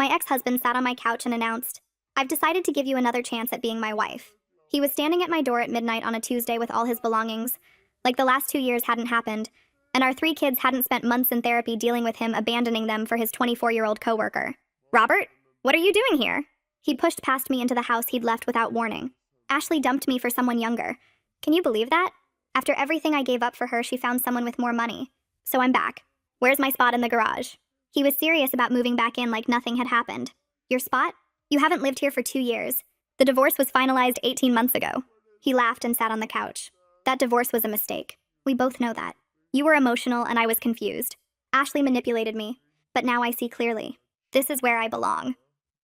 My ex-husband sat on my couch and announced, "I've decided to give you another chance at being my wife." He was standing at my door at midnight on a Tuesday with all his belongings, like the last 2 years hadn't happened, and our 3 kids hadn't spent months in therapy dealing with him abandoning them for his 24-year-old coworker. "Robert, what are you doing here?" He pushed past me into the house he'd left without warning. "Ashley dumped me for someone younger. Can you believe that? After everything I gave up for her, she found someone with more money. So I'm back. Where's my spot in the garage?" He was serious about moving back in like nothing had happened. "Your spot? You haven't lived here for 2 years. The divorce was finalized 18 months ago." He laughed and sat on the couch. "That divorce was a mistake. We both know that. You were emotional and I was confused. Ashley manipulated me, but now I see clearly. This is where I belong."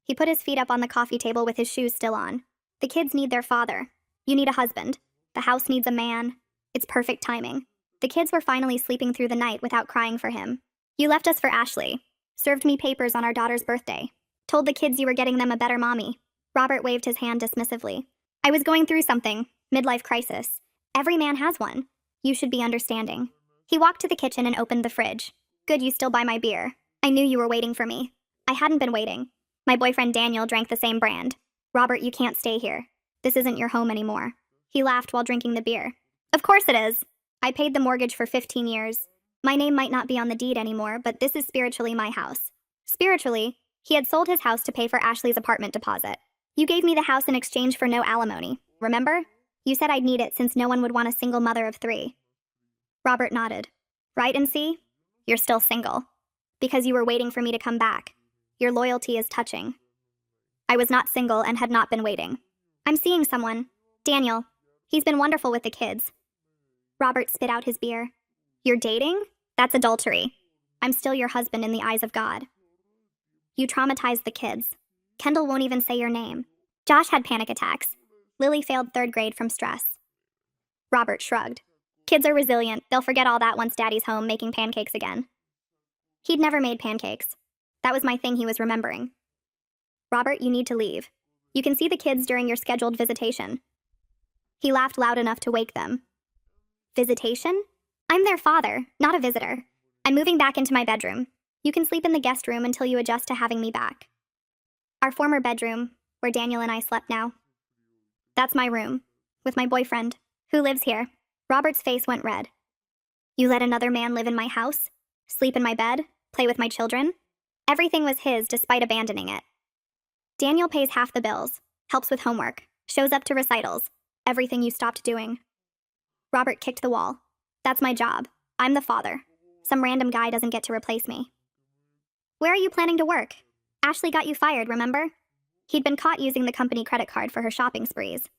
He put his feet up on the coffee table with his shoes still on. "The kids need their father. You need a husband. The house needs a man. It's perfect timing." The kids were finally sleeping through the night without crying for him. "You left us for Ashley. Served me papers on our daughter's birthday. Told the kids you were getting them a better mommy." Robert waved his hand dismissively. "I was going through something. Midlife crisis. Every man has one. You should be understanding." He walked to the kitchen and opened the fridge. "Good you still buy my beer. I knew you were waiting for me." I hadn't been waiting. My boyfriend Daniel drank the same brand. "Robert, you can't stay here. This isn't your home anymore." He laughed while drinking the beer. "Of course it is. I paid the mortgage for 15 years. My name might not be on the deed anymore, but this is spiritually my house." Spiritually, he had sold his house to pay for Ashley's apartment deposit. "You gave me the house in exchange for no alimony, remember? You said I'd need it since no one would want a single mother of 3. Robert nodded. "Right, and see? You're still single. Because you were waiting for me to come back. Your loyalty is touching." I was not single and had not been waiting. "I'm seeing someone. Daniel. He's been wonderful with the kids." Robert spit out his beer. "You're dating? That's adultery. I'm still your husband in the eyes of God." "You traumatized the kids. Kendall won't even say your name. Josh had panic attacks. Lily failed 3rd grade from stress." Robert shrugged. "Kids are resilient. They'll forget all that once Daddy's home making pancakes again." He'd never made pancakes. That was my thing he was remembering. "Robert, you need to leave. You can see the kids during your scheduled visitation." He laughed loud enough to wake them. "Visitation? I'm their father, not a visitor. I'm moving back into my bedroom. You can sleep in the guest room until you adjust to having me back." Our former bedroom, where Daniel and I slept now. "That's my room, with my boyfriend, who lives here." Robert's face went red. "You let another man live in my house? Sleep in my bed? Play with my children?" Everything was his despite abandoning it. "Daniel pays half the bills, helps with homework, shows up to recitals. Everything you stopped doing." Robert kicked the wall. "That's my job. I'm the father. Some random guy doesn't get to replace me." "Where are you planning to work? Ashley got you fired, remember?" He'd been caught using the company credit card for her shopping sprees.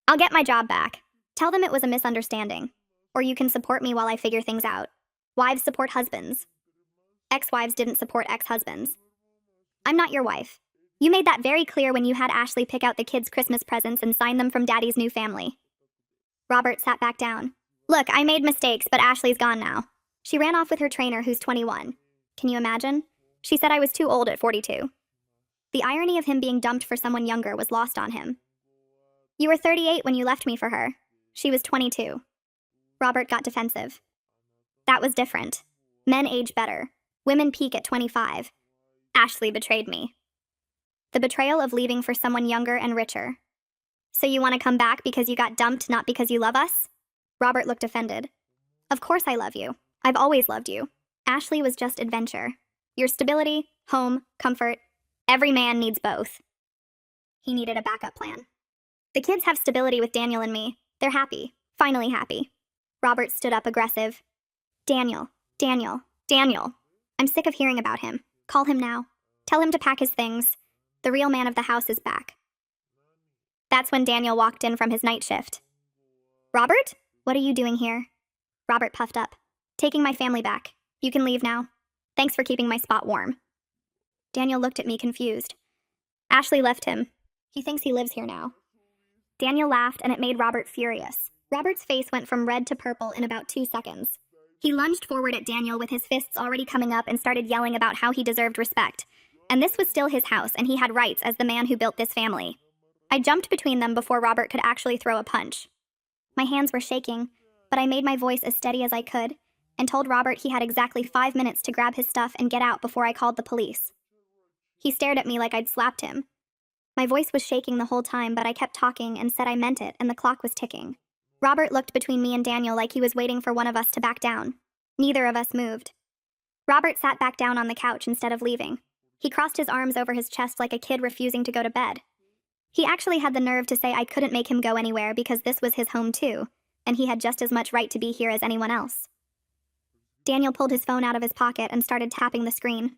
"I'll get my job back. Tell them it was a misunderstanding. Or you can support me while I figure things out. Wives support husbands. Ex-wives didn't support ex-husbands. I'm not your wife. You made that very clear when you had Ashley pick out the kids' Christmas presents and sign them from Daddy's new family." Robert sat back down. "Look, I made mistakes, but Ashley's gone now. She ran off with her trainer who's 21. Can you imagine? She said I was too old at 42. The irony of him being dumped for someone younger was lost on him. You were 38 when you left me for her. She was 22. Robert got defensive. That was different. Men age better. Women peak at 25. Ashley betrayed me. The betrayal of leaving for someone younger and richer. So you want to come back because you got dumped, not because you love us? Robert looked offended. Of course I love you. I've always loved you. Ashley was just adventure. Your stability, home, comfort. Every man needs both. He needed a backup plan. The kids have stability with Daniel and me. They're happy. Finally happy. Robert stood up aggressive. Daniel. I'm sick of hearing about him. Call him now. Tell him to pack his things. The real man of the house is back. That's when Daniel walked in from his night shift. Robert? What are you doing here? Robert puffed up. Taking my family back. You can leave now. Thanks for keeping my spot warm. Daniel looked at me confused. Ashley left him. He thinks he lives here now. Daniel laughed and it made Robert furious. Robert's face went from red to purple in about 2 seconds. He lunged forward at Daniel with his fists already coming up and started yelling about how he deserved respect. And this was still his house and he had rights as the man who built this family. I jumped between them before Robert could actually throw a punch. My hands were shaking, but I made my voice as steady as I could and told Robert he had exactly 5 minutes to grab his stuff and get out before I called the police. He stared at me like I'd slapped him. My voice was shaking the whole time, but I kept talking and said I meant it, and the clock was ticking. Robert looked between me and Daniel like he was waiting for one of us to back down. Neither of us moved. Robert sat back down on the couch instead of leaving. He crossed his arms over his chest like a kid refusing to go to bed. He actually had the nerve to say I couldn't make him go anywhere because this was his home too, and he had just as much right to be here as anyone else. Daniel pulled his phone out of his pocket and started tapping the screen.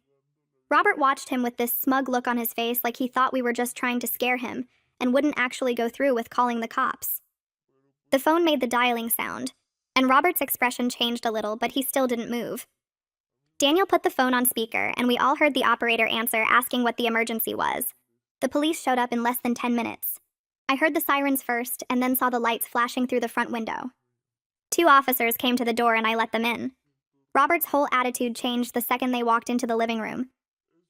Robert watched him with this smug look on his face like he thought we were just trying to scare him and wouldn't actually go through with calling the cops. The phone made the dialing sound, and Robert's expression changed a little, but he still didn't move. Daniel put the phone on speaker, and we all heard the operator answer asking what the emergency was. The police showed up in less than 10 minutes. I heard the sirens first and then saw the lights flashing through the front window. 2 officers came to the door and I let them in. Robert's whole attitude changed the second they walked into the living room.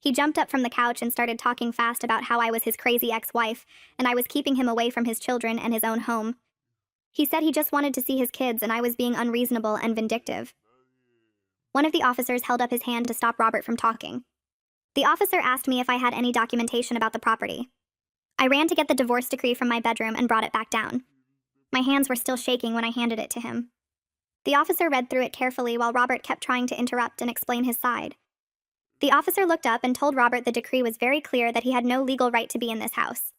He jumped up from the couch and started talking fast about how I was his crazy ex-wife and I was keeping him away from his children and his own home. He said he just wanted to see his kids and I was being unreasonable and vindictive. One of the officers held up his hand to stop Robert from talking. The officer asked me if I had any documentation about the property. I ran to get the divorce decree from my bedroom and brought it back down. My hands were still shaking when I handed it to him. The officer read through it carefully while Robert kept trying to interrupt and explain his side. The officer looked up and told Robert the decree was very clear that he had no legal right to be in this house.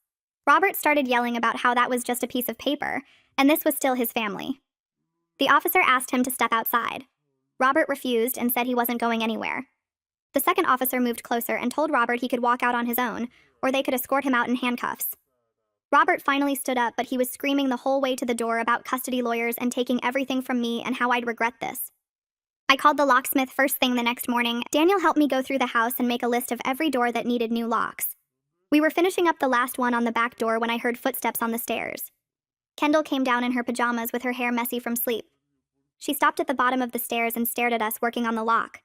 Robert started yelling about how that was just a piece of paper, and this was still his family. The officer asked him to step outside. Robert refused and said he wasn't going anywhere. The second officer moved closer and told Robert he could walk out on his own, or they could escort him out in handcuffs. Robert finally stood up, but he was screaming the whole way to the door about custody lawyers and taking everything from me and how I'd regret this. I called the locksmith first thing the next morning. Daniel helped me go through the house and make a list of every door that needed new locks. We were finishing up the last one on the back door when I heard footsteps on the stairs. Kendall came down in her pajamas with her hair messy from sleep. She stopped at the bottom of the stairs and stared at us working on the lock.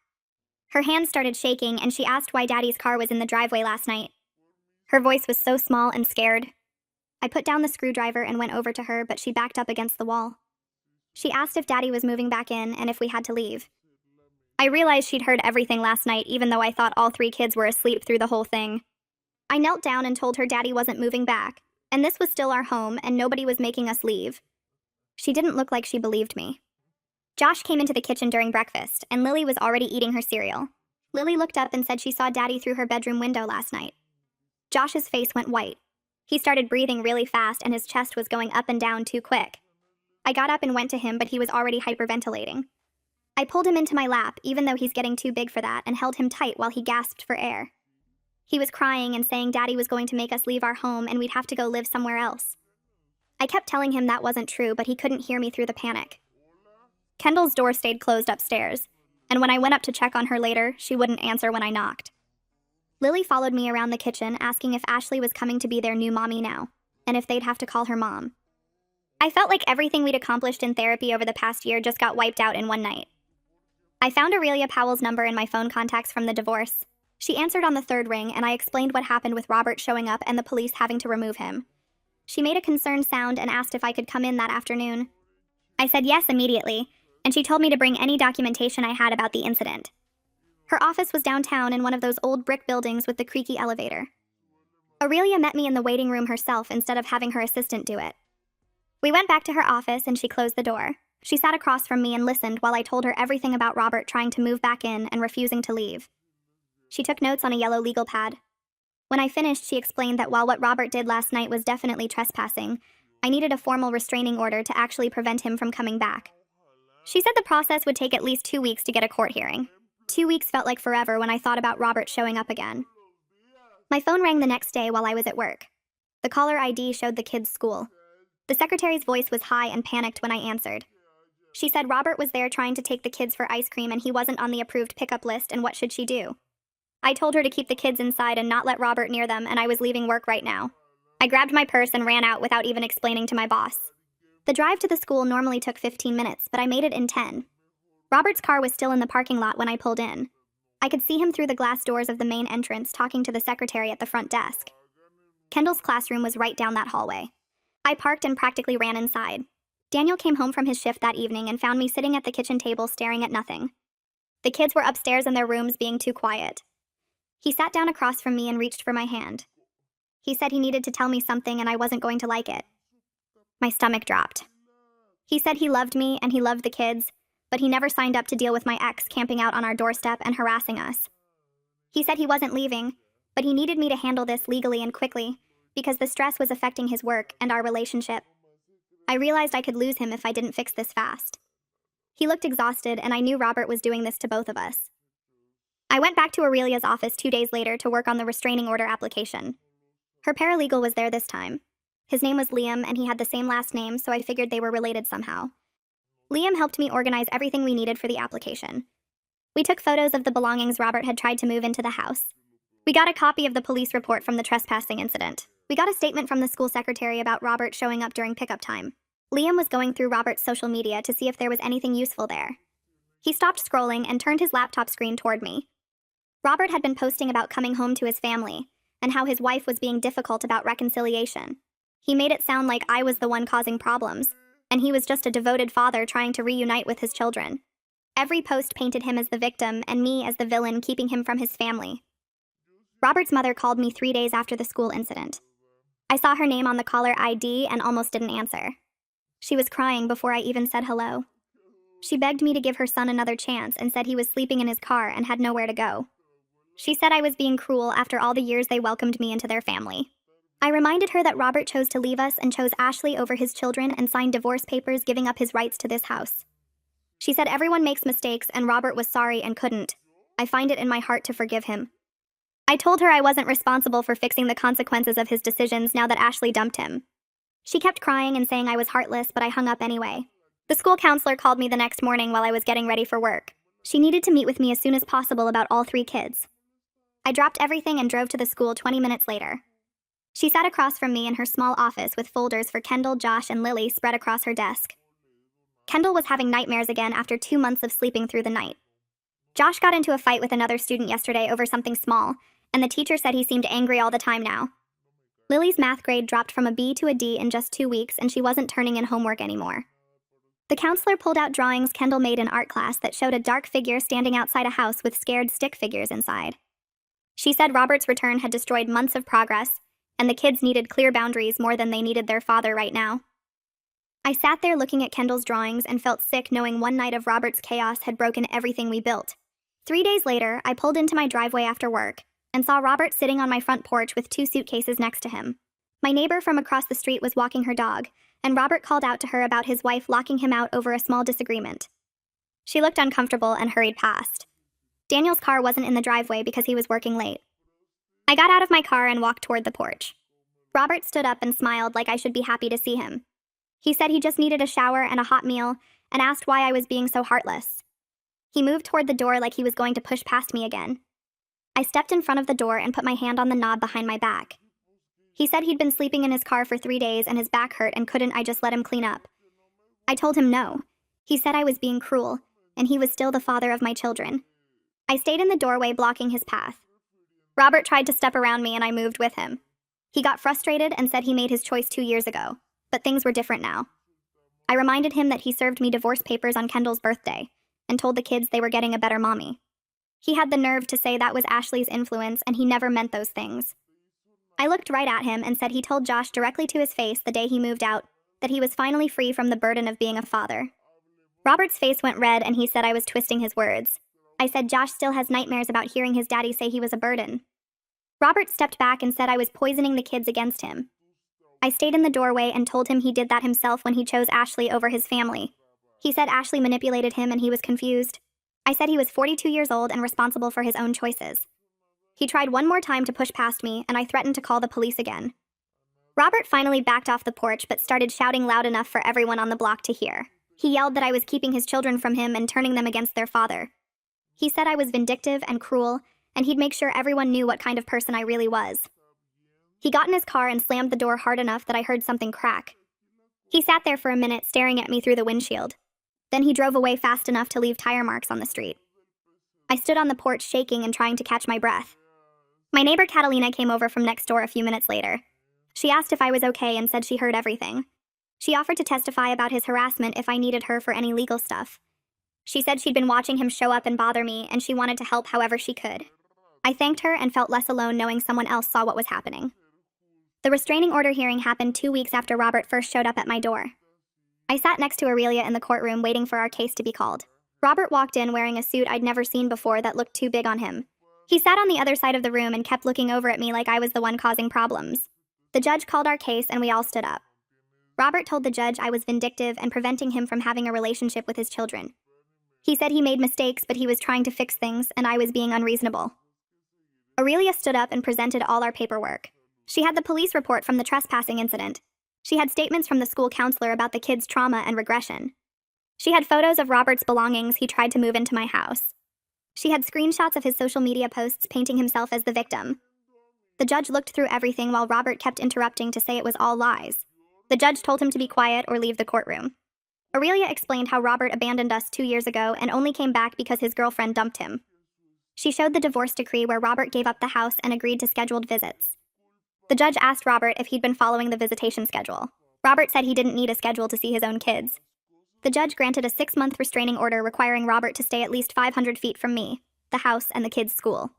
Her hands started shaking and she asked why Daddy's car was in the driveway last night. Her voice was so small and scared. I put down the screwdriver and went over to her, but she backed up against the wall. She asked if Daddy was moving back in and if we had to leave. I realized she'd heard everything last night, even though I thought all 3 kids were asleep through the whole thing. I knelt down and told her Daddy wasn't moving back, and this was still our home and nobody was making us leave. She didn't look like she believed me. Josh came into the kitchen during breakfast, and Lily was already eating her cereal. Lily looked up and said she saw Daddy through her bedroom window last night. Josh's face went white. He started breathing really fast and his chest was going up and down too quick. I got up and went to him, but he was already hyperventilating. I pulled him into my lap, even though he's getting too big for that, and held him tight while he gasped for air. He was crying and saying Daddy was going to make us leave our home and we'd have to go live somewhere else. I kept telling him that wasn't true, but he couldn't hear me through the panic. Kendall's door stayed closed upstairs, and when I went up to check on her later, she wouldn't answer when I knocked. Lily followed me around the kitchen, asking if Ashley was coming to be their new mommy now, and if they'd have to call her mom. I felt like everything we'd accomplished in therapy over the past year just got wiped out in one night. I found Aurelia Powell's number in my phone contacts from the divorce. She answered on the 3rd ring, and I explained what happened with Robert showing up and the police having to remove him. She made a concerned sound and asked if I could come in that afternoon. I said yes immediately, and she told me to bring any documentation I had about the incident. Her office was downtown in one of those old brick buildings with the creaky elevator. Aurelia met me in the waiting room herself instead of having her assistant do it. We went back to her office and she closed the door. She sat across from me and listened while I told her everything about Robert trying to move back in and refusing to leave. She took notes on a yellow legal pad. When I finished, she explained that while what Robert did last night was definitely trespassing, I needed a formal restraining order to actually prevent him from coming back. She said the process would take at least 2 weeks to get a court hearing. 2 weeks felt like forever when I thought about Robert showing up again. My phone rang the next day while I was at work. The caller ID showed the kids' school. The secretary's voice was high and panicked when I answered. She said Robert was there trying to take the kids for ice cream and he wasn't on the approved pickup list, and what should she do? I told her to keep the kids inside and not let Robert near them, and I was leaving work right now. I grabbed my purse and ran out without even explaining to my boss. The drive to the school normally took 15 minutes, but I made it in 10. Robert's car was still in the parking lot when I pulled in. I could see him through the glass doors of the main entrance talking to the secretary at the front desk. Kendall's classroom was right down that hallway. I parked and practically ran inside. Daniel came home from his shift that evening and found me sitting at the kitchen table staring at nothing. The kids were upstairs in their rooms being too quiet. He sat down across from me and reached for my hand. He said he needed to tell me something and I wasn't going to like it. My stomach dropped. He said he loved me and he loved the kids, but he never signed up to deal with my ex camping out on our doorstep and harassing us. He said he wasn't leaving, but he needed me to handle this legally and quickly, because the stress was affecting his work and our relationship. I realized I could lose him if I didn't fix this fast. He looked exhausted, and I knew Robert was doing this to both of us. I went back to Aurelia's office 2 days later to work on the restraining order application. Her paralegal was there this time. His name was Liam, and he had the same last name, so I figured they were related somehow. Liam helped me organize everything we needed for the application. We took photos of the belongings Robert had tried to move into the house. We got a copy of the police report from the trespassing incident. We got a statement from the school secretary about Robert showing up during pickup time. Liam was going through Robert's social media to see if there was anything useful there. He stopped scrolling and turned his laptop screen toward me. Robert had been posting about coming home to his family, and how his wife was being difficult about reconciliation. He made it sound like I was the one causing problems, and he was just a devoted father trying to reunite with his children. Every post painted him as the victim and me as the villain, keeping him from his family. Robert's mother called me 3 days after the school incident. I saw her name on the caller ID and almost didn't answer. She was crying before I even said hello. She begged me to give her son another chance and said he was sleeping in his car and had nowhere to go. She said I was being cruel after all the years they welcomed me into their family. I reminded her that Robert chose to leave us and chose Ashley over his children and signed divorce papers giving up his rights to this house. She said everyone makes mistakes and Robert was sorry and couldn't. I find it in my heart to forgive him. I told her I wasn't responsible for fixing the consequences of his decisions now that Ashley dumped him. She kept crying and saying I was heartless, but I hung up anyway. The school counselor called me the next morning while I was getting ready for work. She needed to meet with me as soon as possible about all 3 kids. I dropped everything and drove to the school 20 minutes later. She sat across from me in her small office with folders for Kendall, Josh, and Lily spread across her desk. Kendall was having nightmares again after 2 months of sleeping through the night. Josh got into a fight with another student yesterday over something small, and the teacher said he seemed angry all the time now. Lily's math grade dropped from a B to a D in just 2 weeks, and she wasn't turning in homework anymore. The counselor pulled out drawings Kendall made in art class that showed a dark figure standing outside a house with scared stick figures inside. She said Robert's return had destroyed months of progress, and the kids needed clear boundaries more than they needed their father right now. I sat there looking at Kendall's drawings and felt sick knowing one night of Robert's chaos had broken everything we built. 3 days later, I pulled into my driveway after work and saw Robert sitting on my front porch with 2 suitcases next to him. My neighbor from across the street was walking her dog, and Robert called out to her about his wife locking him out over a small disagreement. She looked uncomfortable and hurried past. Daniel's car wasn't in the driveway because he was working late. I got out of my car and walked toward the porch. Robert stood up and smiled like I should be happy to see him. He said he just needed a shower and a hot meal and asked why I was being so heartless. He moved toward the door like he was going to push past me again. I stepped in front of the door and put my hand on the knob behind my back. He said he'd been sleeping in his car for 3 days and his back hurt and couldn't I just let him clean up. I told him no. He said I was being cruel, and he was still the father of my children. I stayed in the doorway blocking his path. Robert tried to step around me and I moved with him. He got frustrated and said he made his choice 2 years ago, but things were different now. I reminded him that he served me divorce papers on Kendall's birthday and told the kids they were getting a better mommy. He had the nerve to say that was Ashley's influence and he never meant those things. I looked right at him and said he told Josh directly to his face the day he moved out that he was finally free from the burden of being a father. Robert's face went red and he said I was twisting his words. I said Josh still has nightmares about hearing his daddy say he was a burden. Robert stepped back and said I was poisoning the kids against him. I stayed in the doorway and told him he did that himself when he chose Ashley over his family. He said Ashley manipulated him and he was confused. I said he was 42 years old and responsible for his own choices. He tried one more time to push past me, and I threatened to call the police again. Robert finally backed off the porch but started shouting loud enough for everyone on the block to hear. He yelled that I was keeping his children from him and turning them against their father. He said I was vindictive and cruel, and he'd make sure everyone knew what kind of person I really was. He got in his car and slammed the door hard enough that I heard something crack. He sat there for a minute staring at me through the windshield. Then he drove away fast enough to leave tire marks on the street. I stood on the porch shaking and trying to catch my breath. My neighbor Catalina came over from next door a few minutes later. She asked if I was okay and said she heard everything. She offered to testify about his harassment if I needed her for any legal stuff. She said she'd been watching him show up and bother me, and she wanted to help however she could. I thanked her and felt less alone knowing someone else saw what was happening. The restraining order hearing happened 2 weeks after Robert first showed up at my door. I sat next to Aurelia in the courtroom waiting for our case to be called. Robert walked in wearing a suit I'd never seen before that looked too big on him. He sat on the other side of the room and kept looking over at me like I was the one causing problems. The judge called our case and we all stood up. Robert told the judge I was vindictive and preventing him from having a relationship with his children. He said he made mistakes, but he was trying to fix things and I was being unreasonable. Aurelia stood up and presented all our paperwork. She had the police report from the trespassing incident. She had statements from the school counselor about the kids' trauma and regression. She had photos of Robert's belongings he tried to move into my house. She had screenshots of his social media posts painting himself as the victim. The judge looked through everything while Robert kept interrupting to say it was all lies. The judge told him to be quiet or leave the courtroom. Aurelia explained how Robert abandoned us 2 years ago and only came back because his girlfriend dumped him. She showed the divorce decree where Robert gave up the house and agreed to scheduled visits. The judge asked Robert if he'd been following the visitation schedule. Robert said he didn't need a schedule to see his own kids. The judge granted a 6-month restraining order requiring Robert to stay at least 500 feet from me, the house, and the kids' school.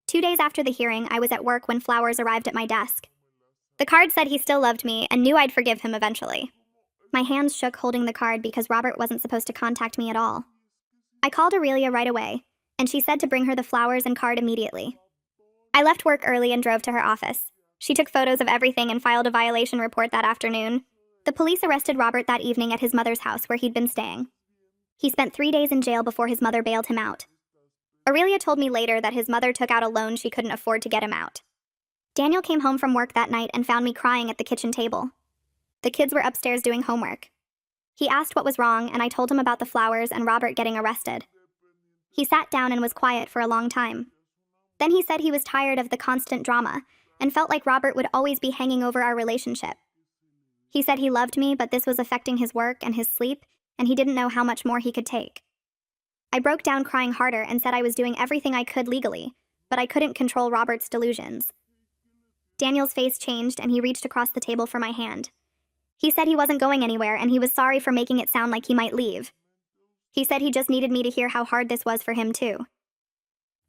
2 days after the hearing, I was at work when flowers arrived at my desk. The card said he still loved me and knew I'd forgive him eventually. My hands shook holding the card because Robert wasn't supposed to contact me at all. I called Aurelia right away, and she said to bring her the flowers and card immediately. I left work early and drove to her office. She took photos of everything and filed a violation report that afternoon. The police arrested Robert that evening at his mother's house where he'd been staying. He spent 3 days in jail before his mother bailed him out. Aurelia told me later that his mother took out a loan she couldn't afford to get him out. Daniel came home from work that night and found me crying at the kitchen table. The kids were upstairs doing homework. He asked what was wrong, and I told him about the flowers and Robert getting arrested. He sat down and was quiet for a long time. Then he said he was tired of the constant drama and felt like Robert would always be hanging over our relationship. He said he loved me, but this was affecting his work and his sleep, and he didn't know how much more he could take. I broke down crying harder and said I was doing everything I could legally, but I couldn't control Robert's delusions. Daniel's face changed and he reached across the table for my hand. He said he wasn't going anywhere and he was sorry for making it sound like he might leave. He said he just needed me to hear how hard this was for him too.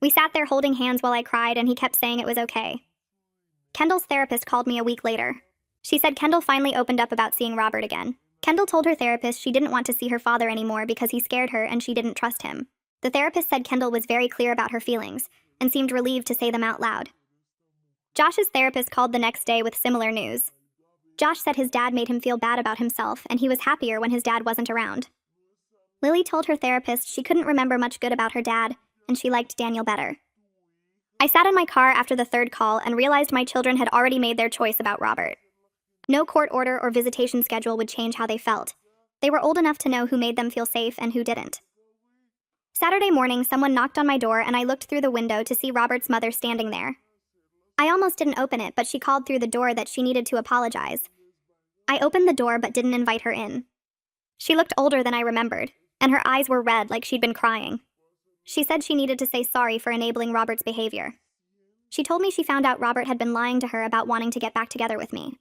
We sat there holding hands while I cried and he kept saying it was okay. Kendall's therapist called me a week later. She said Kendall finally opened up about seeing Robert again. Kendall told her therapist she didn't want to see her father anymore because he scared her and she didn't trust him. The therapist said Kendall was very clear about her feelings and seemed relieved to say them out loud. Josh's therapist called the next day with similar news. Josh said his dad made him feel bad about himself and he was happier when his dad wasn't around. Lily told her therapist she couldn't remember much good about her dad and she liked Daniel better. I sat in my car after the third call and realized my children had already made their choice about Robert. No court order or visitation schedule would change how they felt. They were old enough to know who made them feel safe and who didn't. Saturday morning, someone knocked on my door and I looked through the window to see Robert's mother standing there. I almost didn't open it, but she called through the door that she needed to apologize. I opened the door but didn't invite her in. She looked older than I remembered, and her eyes were red like she'd been crying. She said she needed to say sorry for enabling Robert's behavior. She told me she found out Robert had been lying to her about wanting to get back together with me.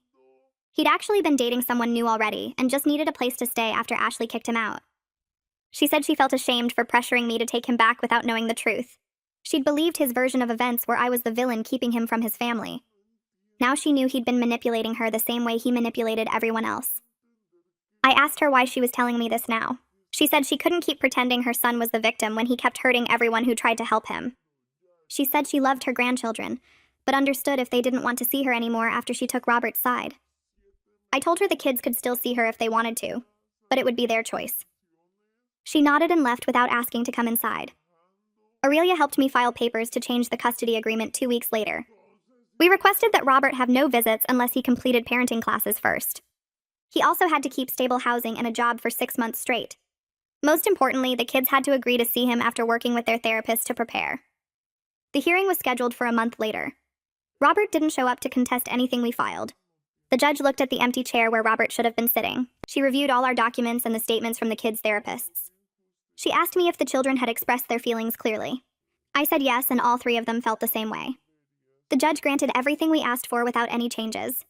He'd actually been dating someone new already and just needed a place to stay after Ashley kicked him out. She said she felt ashamed for pressuring me to take him back without knowing the truth. She'd believed his version of events where I was the villain keeping him from his family. Now she knew he'd been manipulating her the same way he manipulated everyone else. I asked her why she was telling me this now. She said she couldn't keep pretending her son was the victim when he kept hurting everyone who tried to help him. She said she loved her grandchildren, but understood if they didn't want to see her anymore after she took Robert's side. I told her the kids could still see her if they wanted to, but it would be their choice. She nodded and left without asking to come inside. Aurelia helped me file papers to change the custody agreement 2 weeks later. We requested that Robert have no visits unless he completed parenting classes first. He also had to keep stable housing and a job for 6 months straight. Most importantly, the kids had to agree to see him after working with their therapist to prepare. The hearing was scheduled for a month later. Robert didn't show up to contest anything we filed. The judge looked at the empty chair where Robert should have been sitting. She reviewed all our documents and the statements from the kids' therapists. She asked me if the children had expressed their feelings clearly. I said yes, and all 3 of them felt the same way. The judge granted everything we asked for without any changes.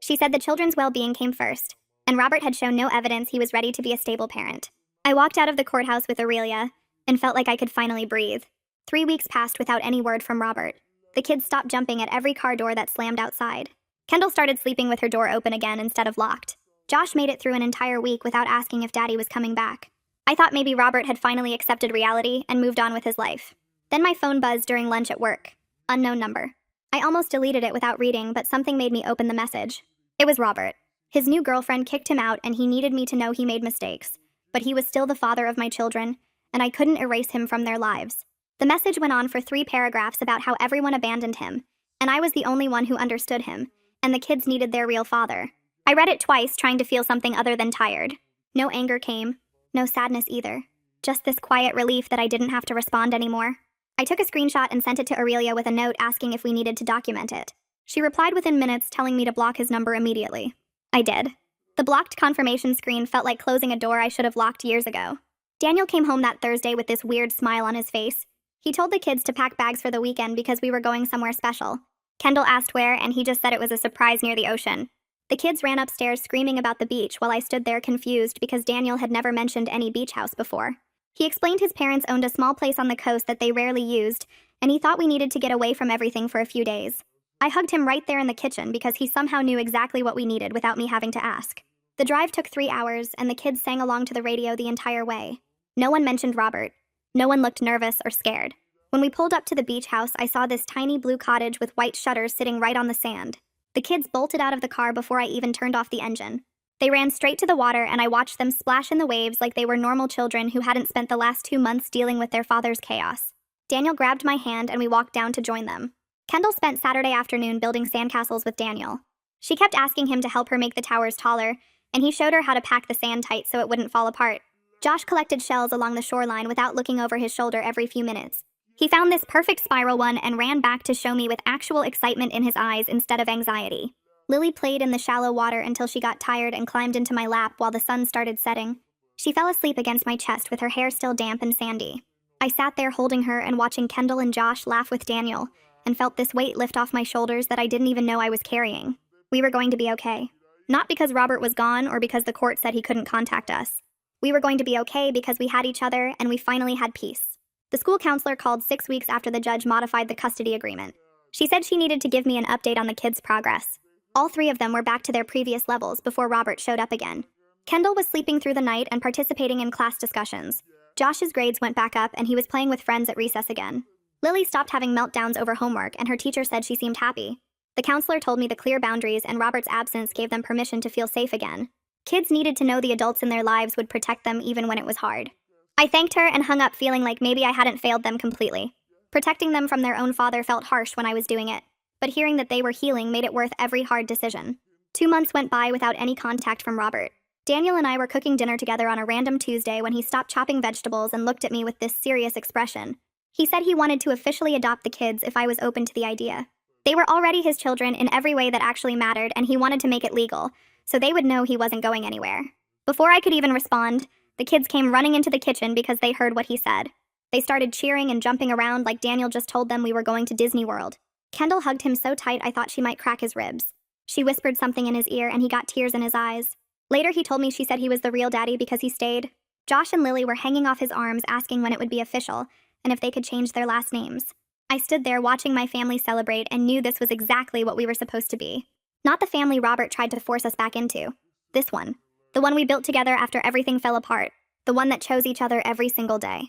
She said the children's well-being came first, and Robert had shown no evidence he was ready to be a stable parent. I walked out of the courthouse with Aurelia and felt like I could finally breathe. 3 weeks passed without any word from Robert. The kids stopped jumping at every car door that slammed outside. Kendall started sleeping with her door open again instead of locked. Josh made it through an entire week without asking if Daddy was coming back. I thought maybe Robert had finally accepted reality and moved on with his life. Then my phone buzzed during lunch at work. Unknown number. I almost deleted it without reading, but something made me open the message. It was Robert. His new girlfriend kicked him out and he needed me to know he made mistakes. But he was still the father of my children, and I couldn't erase him from their lives. The message went on for 3 paragraphs about how everyone abandoned him, and I was the only one who understood him, and the kids needed their real father. I read it twice, trying to feel something other than tired. No anger came, no sadness either. Just this quiet relief that I didn't have to respond anymore. I took a screenshot and sent it to Aurelia with a note asking if we needed to document it. She replied within minutes telling me to block his number immediately. I did. The blocked confirmation screen felt like closing a door I should have locked years ago. Daniel came home that Thursday with this weird smile on his face. He told the kids to pack bags for the weekend because we were going somewhere special. Kendall asked where, and he just said it was a surprise near the ocean. The kids ran upstairs screaming about the beach while I stood there confused because Daniel had never mentioned any beach house before. He explained his parents owned a small place on the coast that they rarely used, and he thought we needed to get away from everything for a few days. I hugged him right there in the kitchen because he somehow knew exactly what we needed without me having to ask. The drive took 3 hours, and the kids sang along to the radio the entire way. No one mentioned Robert. No one looked nervous or scared. When we pulled up to the beach house, I saw this tiny blue cottage with white shutters sitting right on the sand. The kids bolted out of the car before I even turned off the engine. They ran straight to the water, and I watched them splash in the waves like they were normal children who hadn't spent the last 2 months dealing with their father's chaos. Daniel grabbed my hand, and we walked down to join them. Kendall spent Saturday afternoon building sandcastles with Daniel. She kept asking him to help her make the towers taller, and he showed her how to pack the sand tight so it wouldn't fall apart. Josh collected shells along the shoreline without looking over his shoulder every few minutes. He found this perfect spiral one and ran back to show me with actual excitement in his eyes instead of anxiety. Lily played in the shallow water until she got tired and climbed into my lap while the sun started setting. She fell asleep against my chest with her hair still damp and sandy. I sat there holding her and watching Kendall and Josh laugh with Daniel, and felt this weight lift off my shoulders that I didn't even know I was carrying. We were going to be okay. Not because Robert was gone or because the court said he couldn't contact us. We were going to be okay because we had each other and we finally had peace. The school counselor called 6 weeks after the judge modified the custody agreement. She said she needed to give me an update on the kids' progress. All 3 of them were back to their previous levels before Robert showed up again. Kendall was sleeping through the night and participating in class discussions. Josh's grades went back up and he was playing with friends at recess again. Lily stopped having meltdowns over homework and her teacher said she seemed happy. The counselor told me the clear boundaries and Robert's absence gave them permission to feel safe again. Kids needed to know the adults in their lives would protect them even when it was hard. I thanked her and hung up feeling like maybe I hadn't failed them completely. Protecting them from their own father felt harsh when I was doing it, but hearing that they were healing made it worth every hard decision. 2 months went by without any contact from Robert. Daniel and I were cooking dinner together on a random Tuesday when he stopped chopping vegetables and looked at me with this serious expression. He said he wanted to officially adopt the kids if I was open to the idea. They were already his children in every way that actually mattered, and he wanted to make it legal, so they would know he wasn't going anywhere. Before I could even respond, the kids came running into the kitchen because they heard what he said. They started cheering and jumping around like Daniel just told them we were going to Disney World. Kendall hugged him so tight I thought she might crack his ribs. She whispered something in his ear and he got tears in his eyes. Later he told me she said he was the real daddy because he stayed. Josh and Lily were hanging off his arms asking when it would be official, and if they could change their last names. I stood there watching my family celebrate and knew this was exactly what we were supposed to be. Not the family Robert tried to force us back into. This one. The one we built together after everything fell apart. The one that chose each other every single day.